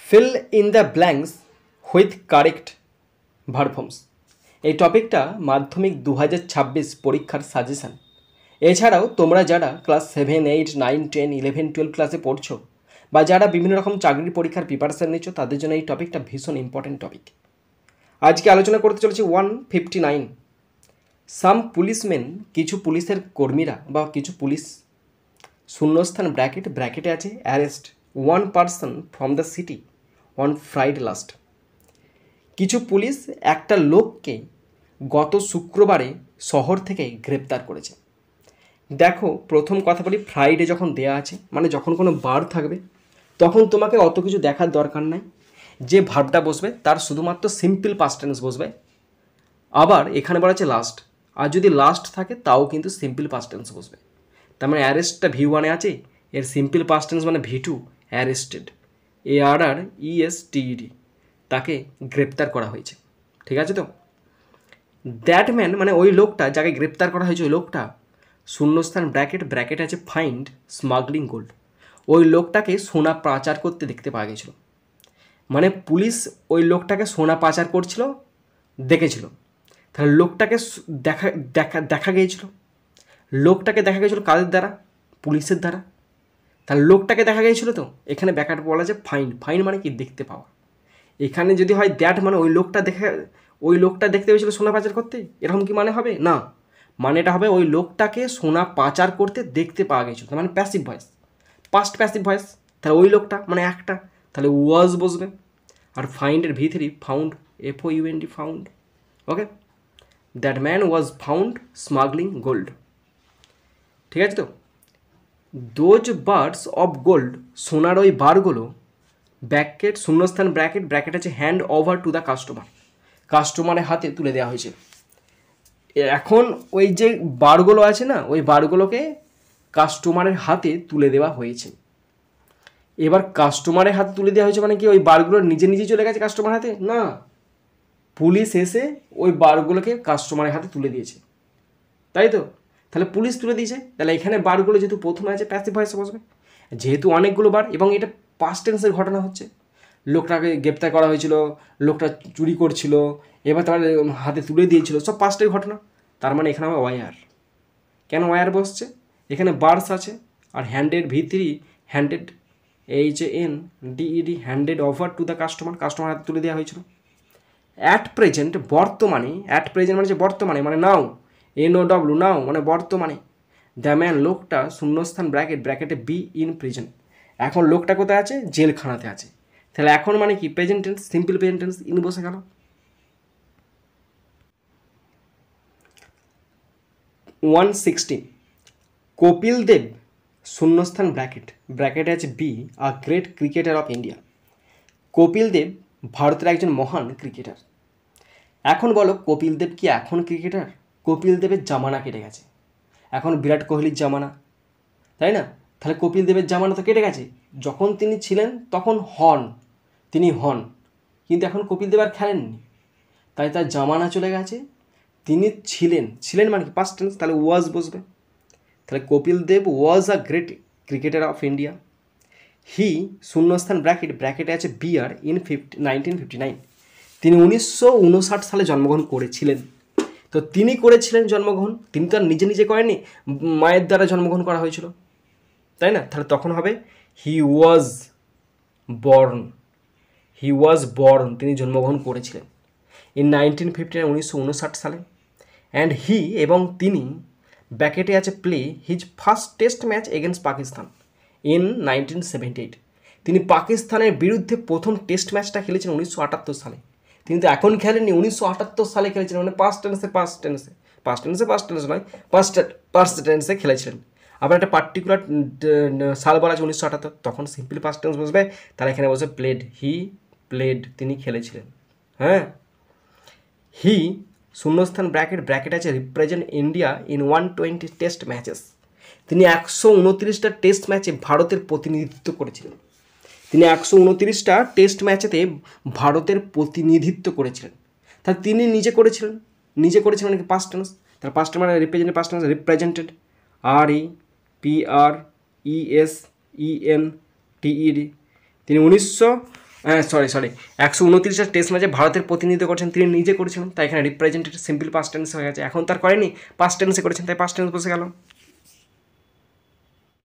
Fill in the blanks with correct verb forms. এই টপিকটা মাধ্যমিক 2026 পরীক্ষার সাজেশান। এছাড়াও তোমরা যারা ক্লাস 7, 8, 9, 10, 11, 12 ক্লাসে পড়ছো বা যারা বিভিন্ন রকম চাকরির পরীক্ষার প্রিপারেশান নিচ্ছ তাদের জন্য এই টপিকটা ভীষণ ইম্পর্টেন্ট টপিক। আজকে আলোচনা করতে চলেছি 159। সাম পুলিশম্যান, কিছু পুলিশের কর্মীরা বা কিছু পুলিশ শূন্যস্থান ব্র্যাকেটে আছে arrest one person from the city on Friday last. কিছু পুলিশ একটা লোককে গত শুক্রবারে শহর থেকে গ্রেপ্তার করেছে। দেখো, প্রথম কথা বলি, ফ্রাইডে যখন দেয়া আছে মানে যখন কোনো বার থাকবে তখন তোমাকে অত কিছু দেখার দরকার নাই। যে ভার্বটা বসবে তার শুধুমাত্র সিম্পল পাস্ট টেন্স বসবে। আবার এখানে বলা আছে লাস্ট, আর যদি লাস্ট থাকে তাও কিন্তু সিম্পল পাস্ট টেন্স বসবে। তার মানে অ্যারেস্টটা V1-এ আছে, এর সিম্পল পাস্ট টেন্স মানে V2, অ্যারেস্টেড, ARRESTED, তাকে গ্রেপ্তার করা হয়েছে। ঠিক আছে তো? দ্যাট ম্যান মানে ওই লোকটা যাকে গ্রেপ্তার করা হয়েছে, ওই লোকটা শূন্যস্থান ব্র্যাকেট আছে ফাইন্ড স্মাগলিং গোল্ড। ওই লোকটাকে সোনা পাচার করতে দেখতে পাওয়া গেছিলো। মানে পুলিশ ওই লোকটাকে সোনা পাচার করছিল দেখেছিল। তাহলে লোকটাকে দেখা গিয়েছিল। লোকটাকে দেখা গেছিলো কাদের দ্বারা? পুলিশের দ্বারা। তাহলে লোকটাকে দেখা গিয়েছিল তো। এখানে ব্যাখ্যাটা বলা যায় ফাইন মানে কি? দেখতে পাওয়া। এখানে যদি হয় দ্যাট মানে ওই লোকটা দেখতে পেয়েছিল সোনা পাচার করতে, এরকম কি মানে হবে? না, মানেটা হবে ওই লোকটাকে সোনা পাচার করতে দেখতে পাওয়া গেছিল, মানে passive voice, past passive voice. তাহলে ওই লোকটা মানে একটা, তাহলে ওয়াজ বসবে। আর ফাইন্ডের V3 found, FOUND, found. Okay, that man was found smuggling gold. ঠিক আছে তো? দোজ বার্ডস অফ গোল্ড, সোনার ওই বারগুলো শূন্যস্থান ব্র্যাকেট আছে হ্যান্ড ওভার টু দ্য কাস্টমারের হাতে তুলে দেওয়া হয়েছে। এখন ওই যে বারগুলো আছে না, ওই বারগুলোকে কাস্টমারের হাতে তুলে দেওয়া হয়েছে। এবার কাস্টমারের হাতে তুলে দেওয়া হয়েছে মানে কি ওই বারগুলো নিজে চলে গেছে কাস্টমার হাতে? না, পুলিশ এসে ওই বারগুলোকে কাস্টমারের হাতে তুলে দিয়েছে, তাই তো? তাহলে পুলিশ তুলে দিয়েছে, তাহলে এখানে বারগুলো যেহেতু প্রথমে আছে প্যাসিভ ভয়েসে বসবে। যেহেতু অনেকগুলো বার এবং এটা পাস্ট টেন্সের ঘটনা হচ্ছে, লোকটাকে গ্রেপ্তার করা হয়েছিল, লোকটা চুরি করছিল, এবার তার হাতে তুলে দিয়েছিল, সব পাস্টের ঘটনা। তার মানে এখানে হবে ওয়ার। কেন ওয়ার বসছে? এখানে বার্স আছে আর handed V3, handed HANDED, handed over to the customer হাতে তুলে দেওয়া হয়েছিল। অ্যাট প্রেজেন্ট বর্তমানে, অ্যাট প্রেজেন্ট মানে যে বর্তমানে, মানে নাও, NOW নাও মানে বর্তমানে। দ্য ম্যান লোকটা শূন্যস্থান ব্র্যাকেটে বি ইন প্রিজন। এখন লোকটা কোথায় আছে? জেলখানাতে আছে। তাহলে এখন মানে কি? Present tense, simple present tense, in বসে গেল। 160 কপিল দেব শূন্যস্থান ব্র্যাকেটে আছে be a great cricketer of India. Kapil Dev ভারতের একজন মহান ক্রিকেটার। এখন বলো, কপিল দেব কি এখন ক্রিকেটার? কপিল দেবের জামানা কেটে গেছে, এখন বিরাট কোহলির জামানা, তাই না? তাহলে কপিল দেবের জামানা তো কেটে গেছে। যখন তিনি ছিলেন তখন তিনি হন, কিন্তু এখন কপিল দেব আর খেলেননি, তাই তার জামানা চলে গেছে। তিনি ছিলেন মানে কি? পাস্ট টেন্স, তাহলে ওয়াজ বসবে। তাহলে Kapil Dev was a great cricketer of India. He শূন্যস্থান ব্র্যাকেটে আছে বিয়ার ইন 1959। তিনি 1959 সালে জন্মগ্রহণ করেছিলেন। তো তিনি করেছিলেন জন্মগ্রহণ, তিনি তো আর নিজে করেননি, মায়ের দ্বারা জন্মগ্রহণ করা হয়েছিল, তাই না? তাহলে তখন হবে হি ওয়াজ বর্ন, তিনি জন্মগ্রহণ করেছিলেন ইন 1959, 1959 সালে। অ্যান্ড হি এবং তিনি ব্র্যাকেটে আছে play his first test match against Pakistan in 1978। তিনি পাকিস্তানের বিরুদ্ধে প্রথম টেস্ট ম্যাচটা খেলেছেন 1978 সালে। তিনি তো এখন খেলেননি, 1978 সালে খেলেছিলেন, মানে পাস্ট টেন্সে খেলেছিলেন। আবার একটা পার্টিকুলার সাল বলা আছে 1978, তখন সিম্পল পাস্ট টেন্স বসবে। তারা এখানে বসে প্লেড, হি প্লেড, তিনি খেলেছিলেন। হ্যাঁ, হি শূন্যস্থান ব্র্যাকেট আছে represent India in 120 test matches. তিনি 129টা টেস্ট ম্যাচে ভারতের প্রতিনিধিত্ব করেছিলেন। তিনি 129টা টেস্ট ম্যাচেতে ভারতের প্রতিনিধিত্ব করেছিলেন। তাহলে তিনি নিজে করেছিলেন নাকি পাস্ট টেন্স? তাহলে পাস্ট মানে রিপ্রেজেন্টেড, REPRESENTED। তিনি 1929 হ্যাঁ সরি 129টা টেস্ট ম্যাচে ভারতের প্রতিনিধিত্ব করেছেন, তিনি নিজে করেছিলেন, তাই এখানে রিপ্রেজেন্টেটিভ সিম্পল পাস্ট টেন্স হয়ে গেছে। এখন তার করেনি, পাস্ট টেন্সে করেছেন, তাই পাস্ট টেন্স বসে গেল।